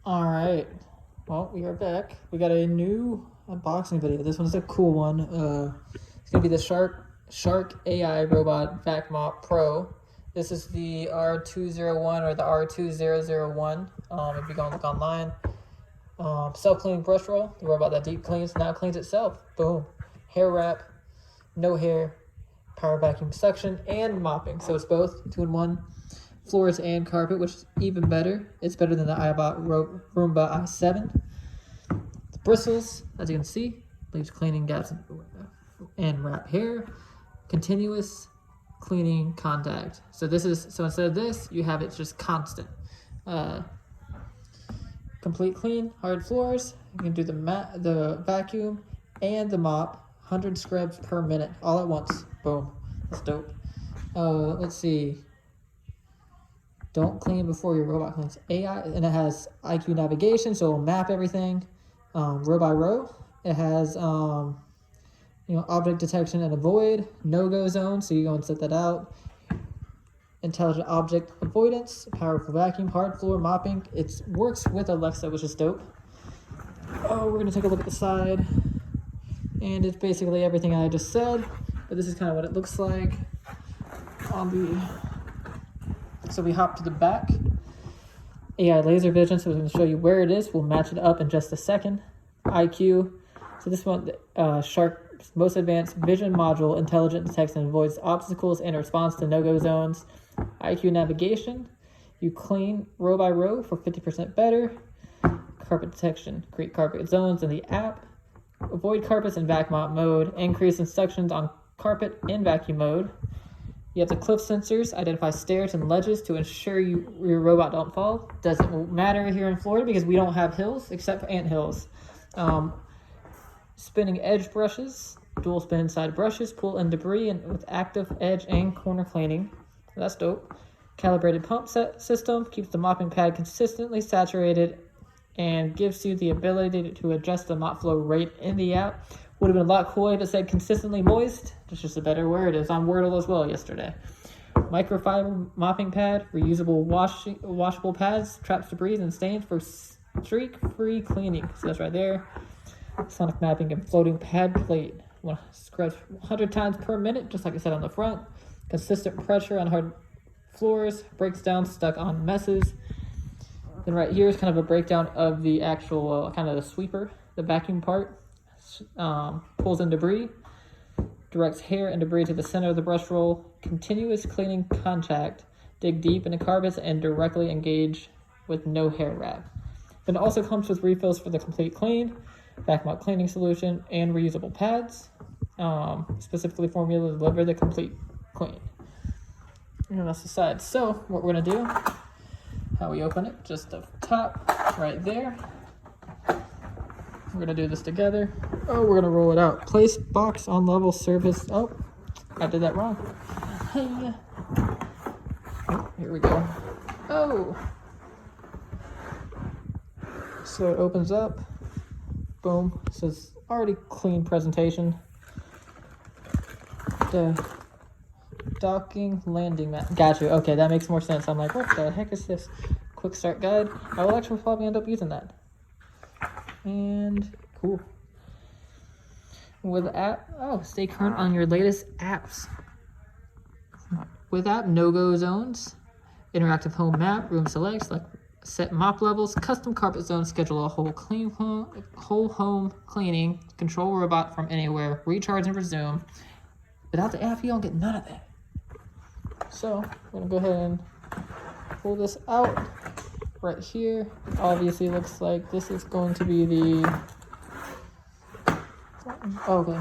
All right, well, we are back. We got a new unboxing video. This one's a cool one. It's gonna be the Shark AI Robot VACMOP Pro. This is the R201 or the R2001. If you go and look online, self-cleaning brush roll, the robot that deep cleans now cleans itself. Boom. Hair wrap, no hair, power vacuum suction, and mopping. So it's both 2-in-1. Floors and carpet, which is even better. It's better than the Roomba i7. The bristles, as you can see, leaves cleaning gaps and wrap hair. Continuous cleaning contact. So instead of this, you have it just constant. Complete clean, hard floors. You can do the vacuum and the mop. 100 scrubs per minute, all at once. Boom. That's dope. Let's see. Don't clean before your robot cleans. AI, and it has IQ navigation, so it'll map everything. Row by row. It has object detection and avoid, no-go zone, so you go and set that out. Intelligent object avoidance, powerful vacuum, hard floor mopping. It works with Alexa, which is dope. Oh, we're gonna take a look at the side, and it's basically everything I just said, but this is kind of what it looks like on the. So we hop to the back. AI laser vision, so we're going to show you where it is. We'll match it up in just a second. IQ. So this one, Shark's most advanced vision module, intelligent detects and avoids obstacles and responds to no-go zones. IQ navigation. You clean row by row for 50% better. Carpet detection. Create carpet zones in the app. Avoid carpets in VACMOP mode. Increase instructions on carpet in vacuum mode. You have the cliff sensors, identify stairs and ledges to ensure your robot don't fall. Doesn't matter here in Florida because we don't have hills except for ant hills. Spinning edge brushes, dual spin side brushes, pull in debris and with active edge and corner cleaning. That's dope. Calibrated pump system, keeps the mopping pad consistently saturated and gives you the ability to adjust the mop flow rate in the app. Would have been a lot cooler if it said consistently moist. It's just a better word. It's on Wordle as well yesterday. Microfiber mopping pad, reusable washable pads, traps debris and stains for streak-free cleaning. So that's right there. Sonic mapping and floating pad plate. Scrubs 100 times per minute, just like I said on the front. Consistent pressure on hard floors, breaks down stuck on messes. Then right here is kind of a breakdown of the actual kind of the sweeper, the vacuum part. Pulls in debris, directs hair and debris to the center of the brush roll, continuous cleaning contact, dig deep into carpets and directly engage with no hair wrap. Then it also comes with refills for the complete clean, VACMOP cleaning solution, and reusable pads, specifically formulated to deliver the complete clean. And that's the side. So what we're gonna do, how we open it, just the top right there. We're gonna do this together. Oh, we're gonna roll it out. Place box on level surface. Oh, I did that wrong. Hey. Oh, here we go. Oh. So it opens up. Boom. So it's already clean presentation. The docking landing mat. Gotcha. Okay, that makes more sense. I'm like, what the heck is this? Quick start guide. I will actually probably end up using that. And cool. With app, stay current on your latest apps. With app, no-go zones, interactive home map, room selects, like set mop levels, custom carpet zones, schedule a whole home cleaning, control robot from anywhere, recharge and resume. Without the app, you don't get none of that. So I'm gonna go ahead and pull this out. Right here, obviously looks like this is going to be the, okay,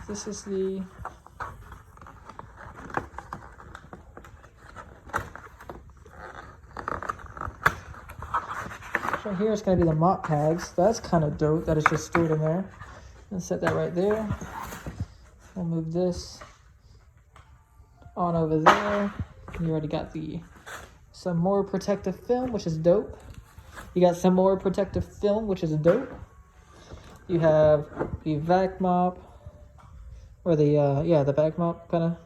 this is the, so here it's going to be the mop tags. That's kind of dope that it's just stored in there. And set that right there. We'll move this on over there. You already got some more protective film, which is dope. You got some more protective film, which is dope. You have the VACMOP, or the VACMOP kind of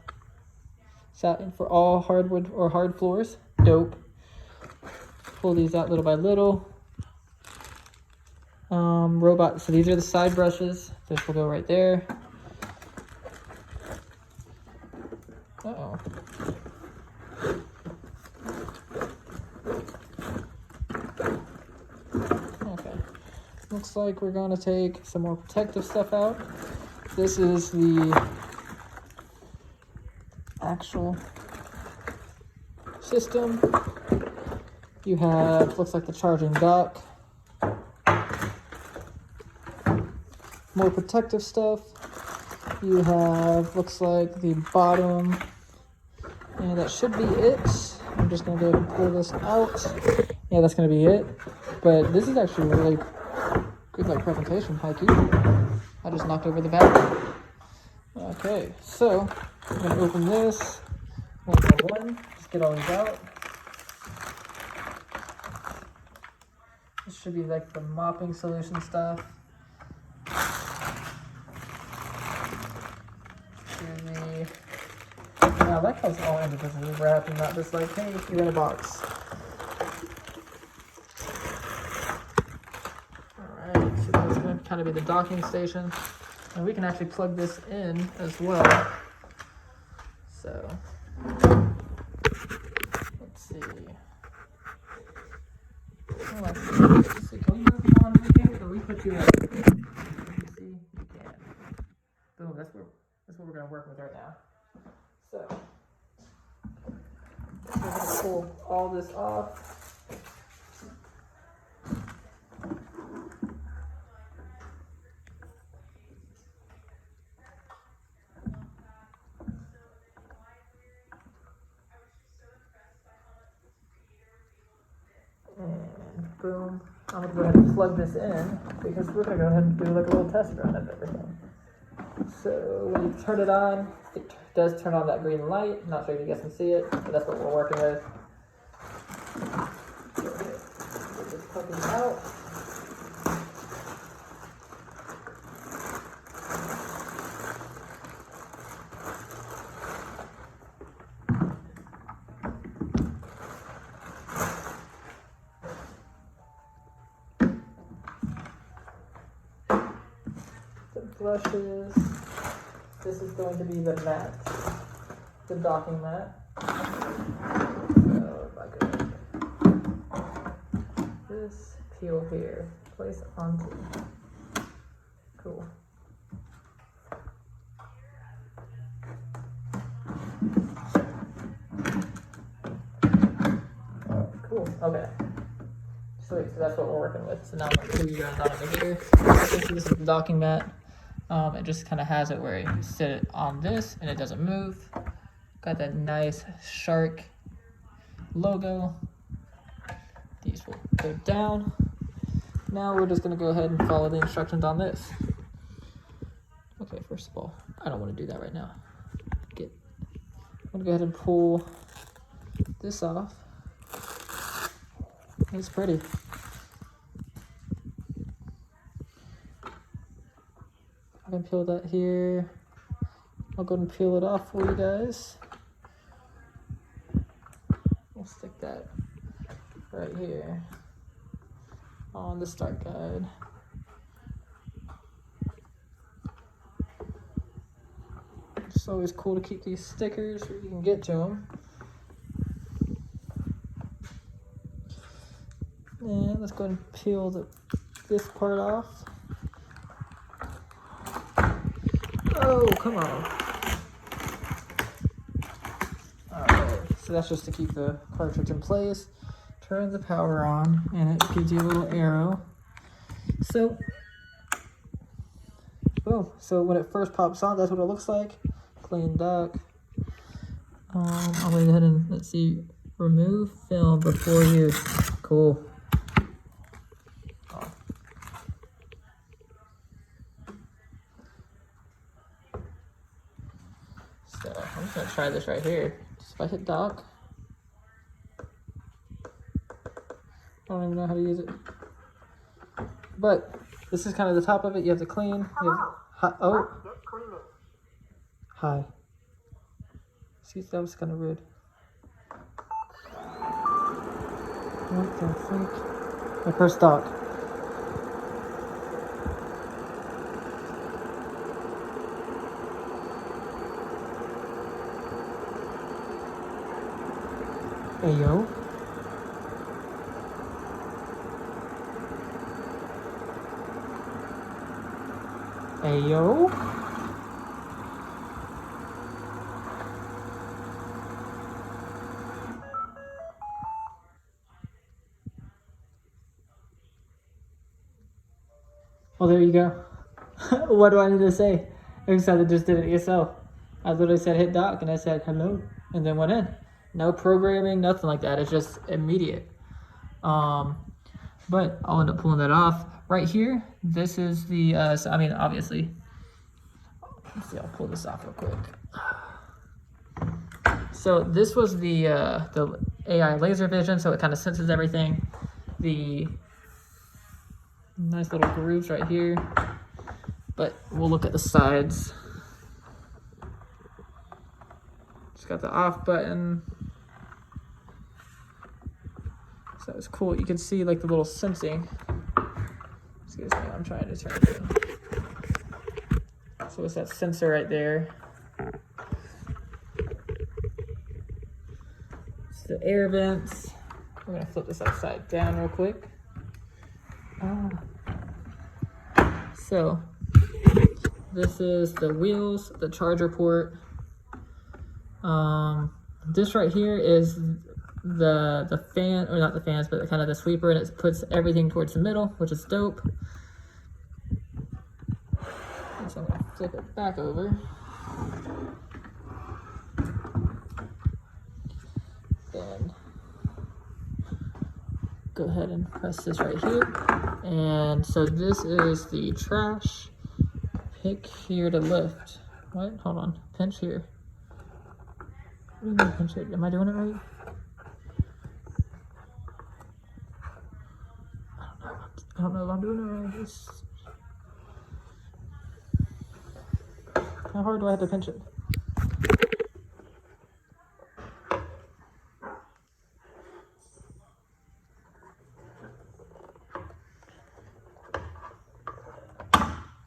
satin for all hardwood or hard floors. Dope. Pull these out little by little. Robot. So these are the side brushes. This will go right there. Uh-oh. Okay. Looks like we're going to take some more protective stuff out. This is the actual system. You have, looks like the charging dock. More protective stuff. You have, looks like the bottom. And that should be it. I'm just going to go ahead and pull this out. Yeah, that's going to be it. But this is actually really good, like, presentation, high-key. I just knocked over the battery. Okay, so I'm going to open this one by one. Just get all these out. This should be like the mopping solution stuff. I like how it's all individually wrapped and not just like, hey, you're in a box. Alright, so that's going to kind of be the docking station. And we can actually plug this in as well. So, let's see. Oh, let's see. Can we move you on here? Or we put you in? See, you can. Boom, that's what we're going to work with right now. So, we're going to pull all this off. And boom. I'm going to go ahead and plug this in because we're going to go ahead and do like a little test run of everything. So when you turn it on, it does turn on that green light. I'm not sure if you guys can see it, but that's what we're working with. Get this puppy out. The brushes. This is going to be the mat, the docking mat. So if I go this peel here, place onto. Cool. Cool. Okay. Sweet. So that's what we're working with. So now I'm going to put you guys on over here. This is the docking mat. It just kind of has it where you sit it on this and it doesn't move. Got that nice shark logo. These will go down. Now we're just going to go ahead and follow the instructions on this. Okay, first of all, I don't want to do that right now. I'm going to go ahead and pull this off. It's pretty. I can peel that here. I'll go and peel it off for you guys. We'll stick that right here on the start guide. It's always cool to keep these stickers where you can get to them. And let's go ahead and peel this part off. Oh, come on. Alright, so that's just to keep the cartridge in place. Turn the power on, and it gives you a little arrow. So, boom. So when it first pops on, that's what it looks like. Clean dock. I'll go ahead and, let's see, remove film before use. Cool. So I'm just gonna try this right here. Just if I hit dock. I don't even know how to use it. But this is kind of the top of it. You have to clean. You have, oh. Hi. Excuse, that was kind of rude. What the freak? I pressed dock. Ayo. Ayo. Well, there you go. What do I need to say? Except I just did it yourself. I literally said hit dock and I said hello and then went in. No programming, nothing like that. It's just immediate. But I'll end up pulling that off. Right here, this is the, so, I mean, obviously, let's see, I'll pull this off real quick. So this was the AI laser vision, so it kind of senses everything. The nice little grooves right here. But we'll look at the sides. It's got the off button. So it's cool. You can see like the little sensing. Excuse me, I'm trying to turn it down. So it's that sensor right there. It's the air vents. We're gonna flip this upside down real quick. So this is the wheels, the charger port. This right here is the fan, or not the fans, but kind of the sweeper, and it puts everything towards the middle, which is dope. So I'm gonna flip it back over. Then go ahead and press this right here. And so this is the trash. Pick here to lift. What? Hold on. Pinch here. What do you mean pinch it? Am I doing it right? I don't know if I'm doing it right. How hard do I have to pinch it?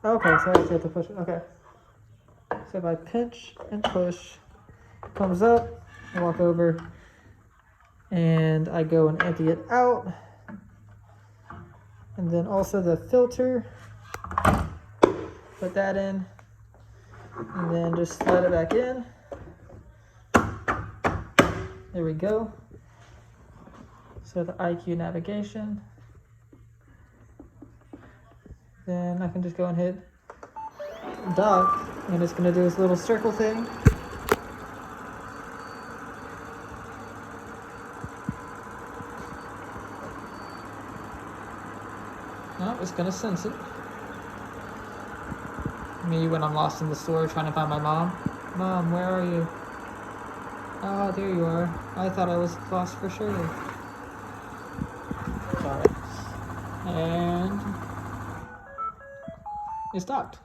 Okay, so I have to push it. Okay. So if I pinch and push, it comes up, I walk over, and I go and empty it out. And then also the filter, put that in, and then just slide it back in. There we go. So the IQ navigation. Then I can just go and hit dock, and it's going to do this little circle thing. No, it's going to sense it. Me when I'm lost in the store trying to find my mom. Mom, where are you? Oh, there you are. I thought I was lost for sure. Alright. And it's docked.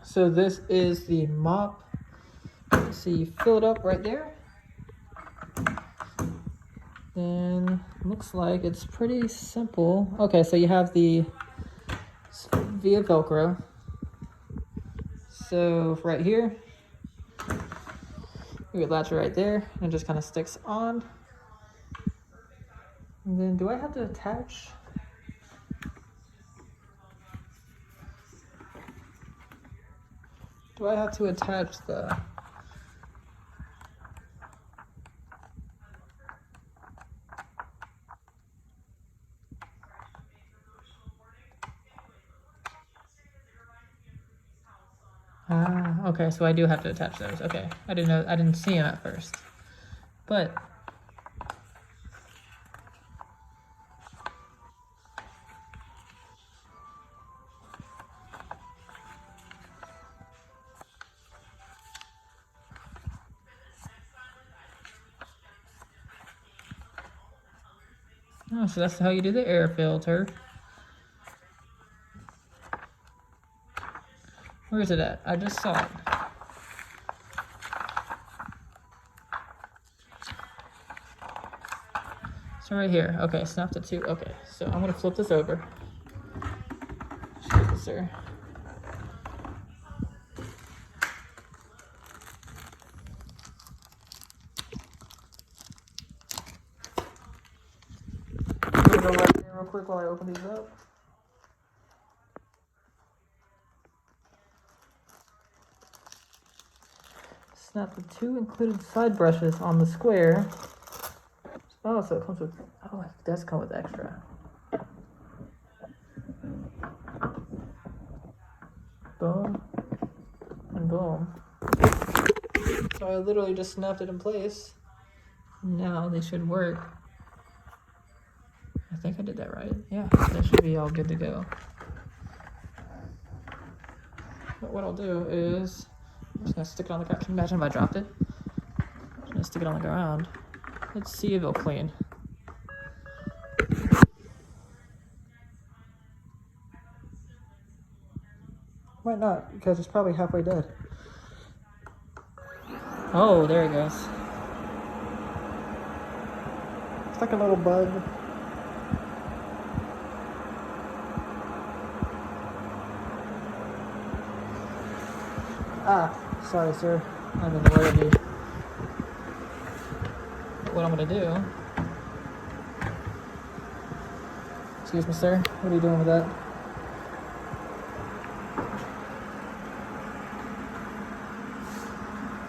So this is the mop. So you fill it up right there. Then looks like it's pretty simple. Okay, so you have the via Velcro. So right here, you would latch it right there and it just kind of sticks on. And then do I have to attach? Do I have to attach the... okay, so I do have to attach those. Okay, I didn't see them at first. But oh, so that's how you do the air filter. Where is it at? I just saw it. So right here. Okay, snap the two. Okay, so I'm gonna flip this over. Excuse me, sir. go right here real quick while I open these up. Snap the 2 included side brushes on the square. Oh, so it comes with, oh, it does come with extra. Boom. And boom. So I literally just snapped it in place. Now they should work. I think I did that right. Yeah, that should be all good to go. But what I'll do is, I'm just gonna stick it on the ground. Can you imagine if I dropped it? I'm just gonna stick it on the ground. Let's see if it'll clean. Might not, because it's probably halfway dead. Oh, there it goes. It's like a little bug. Ah, sorry, sir. I'm in the way of you. But what I'm gonna do... Excuse me, sir. What are you doing with that?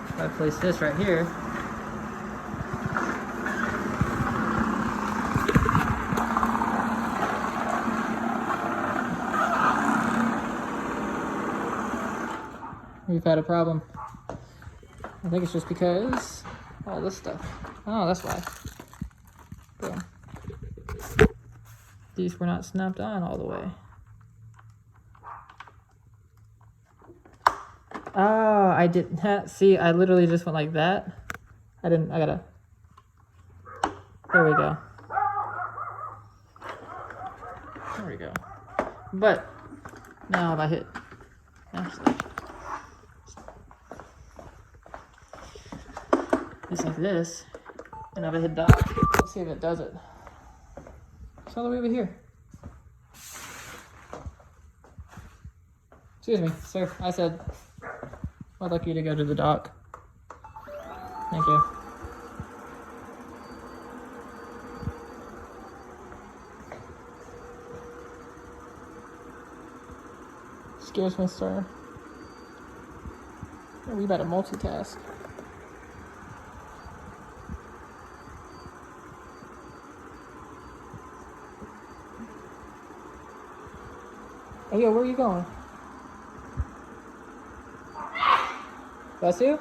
If I place this right here... We've had a problem. I think it's just because all this stuff. Oh, that's why. Boom. These were not snapped on all the way. Oh, I did not see. I literally just went like that. I gotta. There we go. There we go. But now if I hit. Actually. Just like this, and if I hit dock, let's see if it does it. It's all the way over here. Excuse me, sir. I said I'd like you to go to the dock. Thank you. Excuse me, sir. We better multitask. Hey, yo, where are you going? That's you?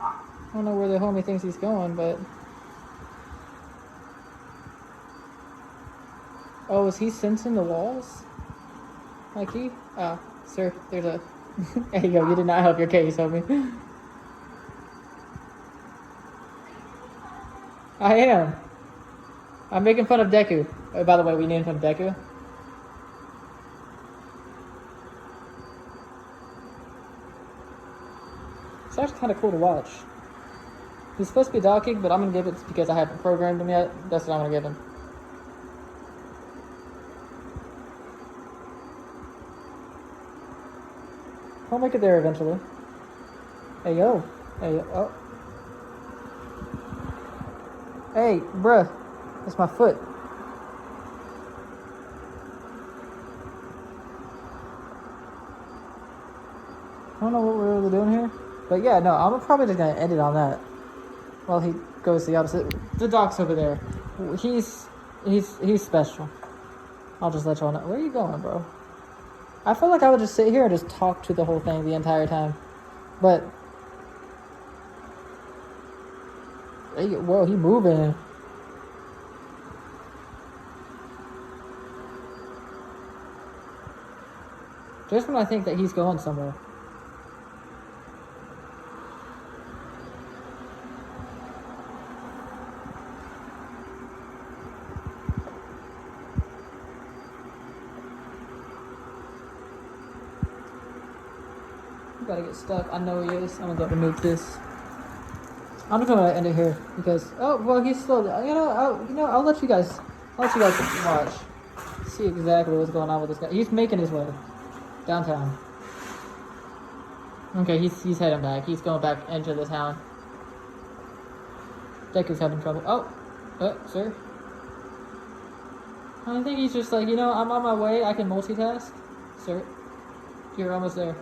I don't know where the homie thinks he's going, but... Oh, is he sensing the walls? Mikey? Ah, sir, there's a... There you go, you did not help your case, homie. I am. I'm making fun of Deku. Oh, by the way, we named him Deku. It's actually kind of cool to watch. He's supposed to be docking, but I'm going to give it because I haven't programmed him yet. That's what I'm going to give him. I'll make it there eventually. Hey, yo. Hey, yo. Oh. Hey, bruh. That's my foot. I don't know what we're really doing here. But yeah, no, I'm probably just going to end it on that. While he goes the opposite. The doc's over there. He's special. I'll just let y'all know. Where are you going, bro? I feel like I would just sit here and just talk to the whole thing the entire time. But... Hey, whoa, he moving. Just when I think that he's going somewhere. Gotta get stuck. I know he is. I'm gonna go remove this. I'm just gonna end it here because well he's slowly. I'll let you guys watch. See exactly what's going on with this guy. He's making his way downtown. Okay, he's heading back. He's going back into the town. Deck is having trouble. Oh, sir. I think he's just like, you know, I'm on my way. I can multitask. Sir, you're almost there.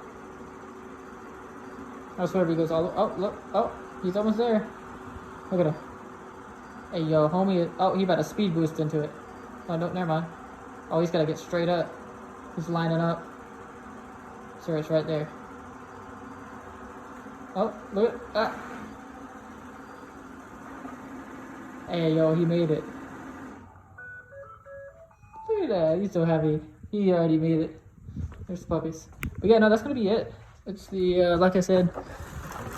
I swear if he goes all the... Oh, look. Oh, he's almost there. Look at him. Hey, yo, homie. Oh, he about to speed boost into it. Oh, no, never mind. Oh, he's got to get straight up. He's lining up. Sir, it's right there. Oh, look at that. Hey, yo, he made it. Look at that. He's so happy. He already made it. There's the puppies. But yeah, no, that's going to be it. It's the, like I said,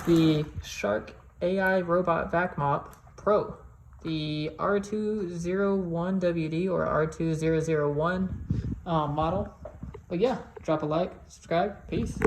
the Shark AI Robot VACMOP Pro. The R2001WD or R2001 model. But yeah, drop a like, subscribe, peace.